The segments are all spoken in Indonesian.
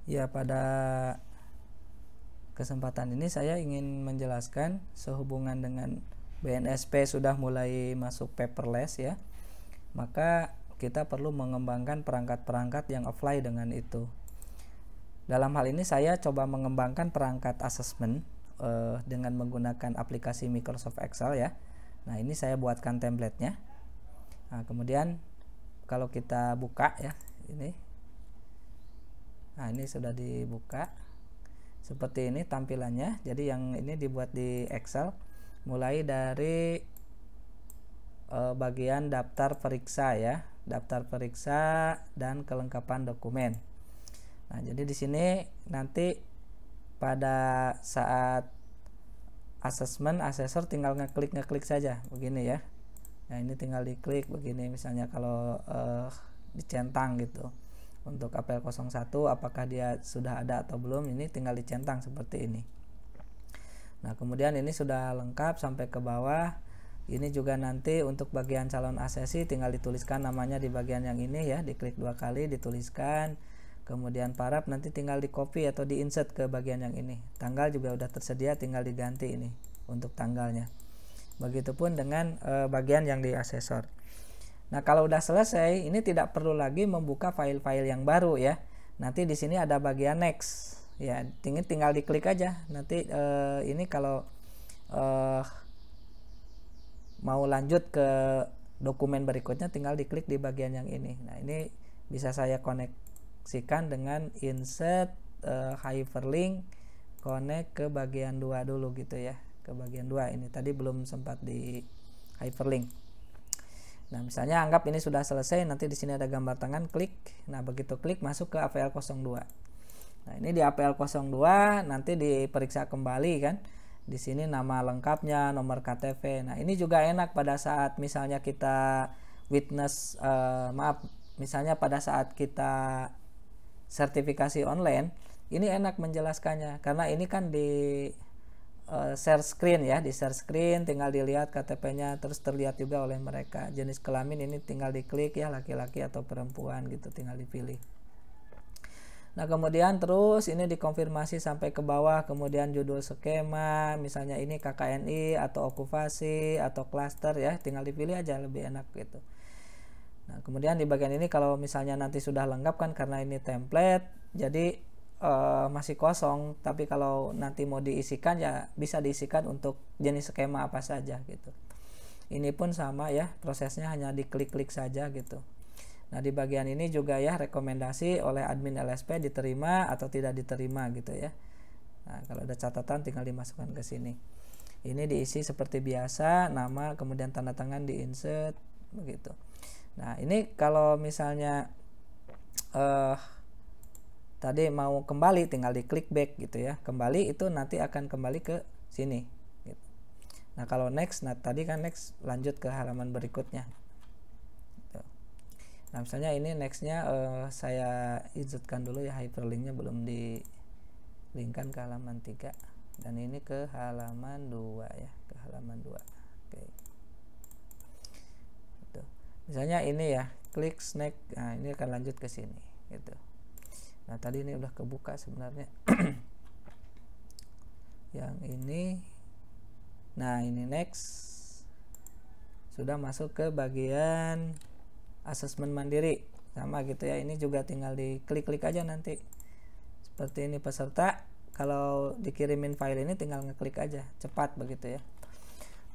Ya, pada kesempatan ini saya ingin menjelaskan sehubungan dengan BNSP sudah mulai masuk paperless ya, maka kita perlu mengembangkan perangkat-perangkat yang offline dengan itu. Dalam hal ini saya coba mengembangkan perangkat assessment dengan menggunakan aplikasi Microsoft Excel ya. Nah, ini saya buatkan templatenya. Nah, kemudian kalau kita buka ya, ini. Nah, ini sudah dibuka. Seperti ini tampilannya. Jadi yang ini dibuat di Excel, mulai dari bagian daftar periksa ya, daftar periksa dan kelengkapan dokumen. Nah, jadi di sini nanti pada saat assessment, asesor tinggal ngeklik saja begini ya. Nah, ini tinggal diklik begini, misalnya kalau dicentang gitu. Untuk APL 01 apakah dia sudah ada atau belum, ini tinggal dicentang seperti ini. Nah, kemudian ini sudah lengkap sampai ke bawah. Ini juga nanti untuk bagian calon asesi tinggal dituliskan namanya di bagian yang ini ya, diklik 2 kali dituliskan. Kemudian paraf nanti tinggal di copy atau di insert ke bagian yang ini. Tanggal juga udah tersedia, tinggal diganti ini untuk tanggalnya. Begitupun dengan bagian yang di asesor. Nah, kalau udah selesai, ini tidak perlu lagi membuka file-file yang baru ya. Nanti di sini ada bagian next. Ya, tinggal diklik aja. Nanti ini kalau mau lanjut ke dokumen berikutnya tinggal diklik di bagian yang ini. Nah, ini bisa saya koneksikan dengan insert hyperlink, connect ke bagian 2 dulu gitu ya. Ke bagian 2 ini tadi belum sempat di hyperlink. Nah, misalnya anggap ini sudah selesai, nanti di sini ada gambar tangan, klik. Nah, begitu klik masuk ke APL 02. Nah, ini di APL 02 nanti diperiksa kembali kan. Di sini nama lengkapnya, nomor KTP. Nah, ini juga enak pada saat misalnya kita witness misalnya pada saat kita sertifikasi online, ini enak menjelaskannya karena ini kan di share screen ya, di share screen tinggal dilihat KTP-nya, terus terlihat juga oleh mereka. Jenis kelamin ini tinggal diklik ya, laki-laki atau perempuan gitu, tinggal dipilih. Nah, kemudian terus ini dikonfirmasi sampai ke bawah, kemudian judul skema, misalnya ini KKNI atau okupasi atau klaster ya, tinggal dipilih aja, lebih enak gitu. Nah, kemudian di bagian ini kalau misalnya nanti sudah lengkap kan, karena ini template, jadi masih kosong, tapi kalau nanti mau diisikan ya bisa diisikan untuk jenis skema apa saja gitu. Ini pun sama ya, prosesnya hanya diklik-klik saja gitu. Nah, di bagian ini juga ya, rekomendasi oleh admin LSP diterima atau tidak diterima gitu ya. Nah, kalau ada catatan tinggal dimasukkan ke sini. Ini diisi seperti biasa, nama, kemudian tanda tangan di insert begitu. Nah, ini kalau misalnya tadi mau kembali tinggal diklik back gitu ya. Kembali itu nanti akan kembali ke sini gitu. Nah, kalau next, nah tadi kan next lanjut ke halaman berikutnya gitu. Nah, misalnya ini nextnya saya insertkan dulu ya, hyperlinknya belum di linkkan ke halaman 3 dan ini ke halaman 2 ya, ke halaman 2. Oke. Gitu. Misalnya ini ya, klik snack. Nah, ini akan lanjut ke sini gitu. Nah, tadi ini udah kebuka sebenarnya. Yang ini. Nah, ini next. Sudah masuk ke bagian asesmen mandiri. Sama gitu ya. Ini juga tinggal diklik-klik aja nanti. Seperti ini peserta. Kalau dikirimin file ini tinggal ngeklik aja. Cepat begitu ya.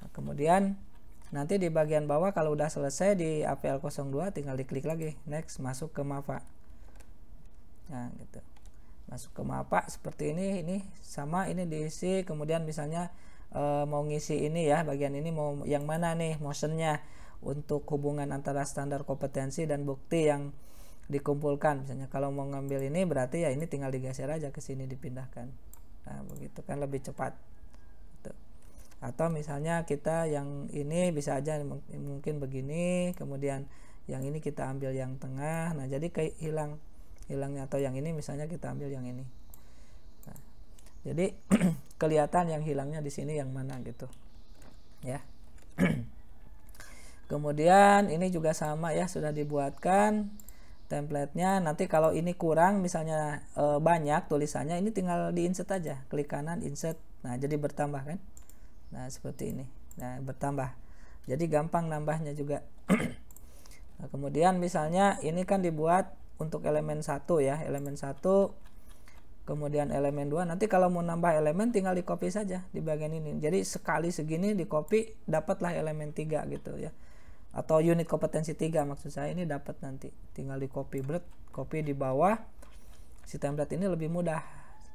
Nah, kemudian nanti di bagian bawah kalau udah selesai di APL 02 tinggal diklik lagi. Next, masuk ke MAPA. Nah, gitu. Masuk ke MAPA seperti ini sama, ini diisi. Kemudian misalnya mau ngisi ini ya, bagian ini mau yang mana nih motionnya untuk hubungan antara standar kompetensi dan bukti yang dikumpulkan. Misalnya kalau mau ngambil ini berarti ya ini tinggal digeser aja ke sini, dipindahkan. Nah, begitu kan lebih cepat gitu. Atau misalnya kita yang ini bisa aja mungkin begini, kemudian yang ini kita ambil yang tengah. Nah, jadi kayak hilangnya, atau yang ini misalnya kita ambil yang ini. Nah, jadi kelihatan yang hilangnya di sini yang mana gitu ya. Kemudian ini juga sama ya, sudah dibuatkan Templatenya nanti kalau ini kurang misalnya banyak tulisannya, ini tinggal di insert aja, klik kanan insert, nah jadi bertambah kan, nah seperti ini, nah bertambah, jadi gampang nambahnya juga. Nah, kemudian misalnya ini kan dibuat untuk elemen 1 ya, elemen 1, kemudian elemen 2, nanti kalau mau nambah elemen tinggal di copy saja di bagian ini, jadi sekali segini di copy dapatlah elemen 3 gitu ya, atau unit kompetensi 3 maksud saya, ini dapat nanti tinggal di copy copy di bawah. Si template ini lebih mudah,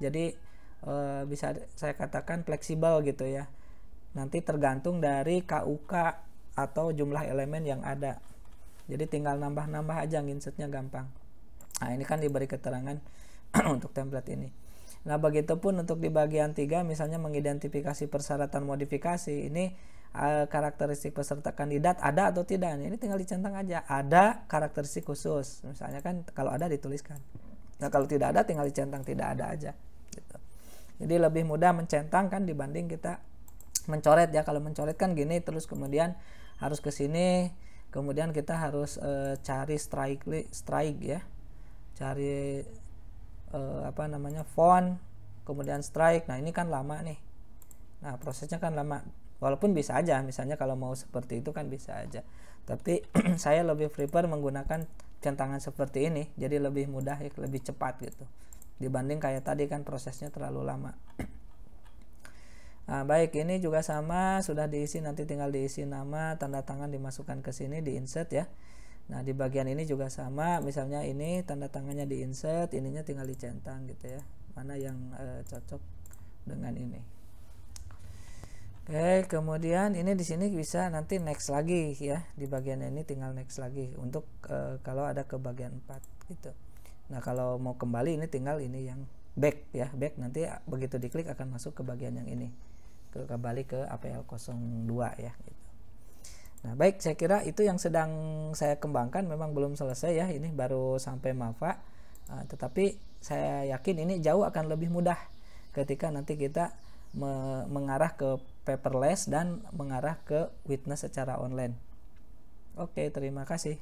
jadi bisa saya katakan fleksibel gitu ya, nanti tergantung dari KUK atau jumlah elemen yang ada, jadi tinggal nambah-nambah aja, insertnya gampang. Nah ini kan diberi keterangan untuk template ini. Nah begitupun untuk di bagian 3 misalnya mengidentifikasi persyaratan modifikasi, ini karakteristik peserta kandidat ada atau tidak, ini tinggal dicentang aja, ada karakteristik khusus misalnya kan, kalau ada dituliskan, nah kalau tidak ada tinggal dicentang tidak ada aja gitu. Jadi lebih mudah mencentang kan dibanding kita mencoret ya. Kalau mencoret kan gini terus kemudian harus ke sini, kemudian kita harus cari strike ya, cari font, kemudian strike. Nah ini kan lama nih, nah prosesnya kan lama, walaupun bisa aja misalnya kalau mau seperti itu kan bisa aja, tapi saya lebih prefer menggunakan centangan seperti ini, jadi lebih mudah ya, lebih cepat gitu dibanding kayak tadi kan prosesnya terlalu lama. Nah baik, ini juga sama, sudah diisi, nanti tinggal diisi nama, tanda tangan dimasukkan ke sini di insert ya. Nah di bagian ini juga sama, misalnya ini tanda tangannya di insert, ininya tinggal dicentang gitu ya, mana yang cocok dengan ini. Oke, kemudian ini di sini bisa nanti next lagi ya, di bagian ini tinggal next lagi untuk kalau ada ke bagian 4 gitu. Nah kalau mau kembali ini tinggal ini yang back ya, back, nanti begitu diklik akan masuk ke bagian yang ini, kembali ke APL02 ya gitu. Nah baik, saya kira itu yang sedang saya kembangkan, memang belum selesai ya, ini baru sampai MAVA, tetapi saya yakin ini jauh akan lebih mudah ketika nanti kita mengarah ke paperless dan mengarah ke witness secara online. Oke, terima kasih.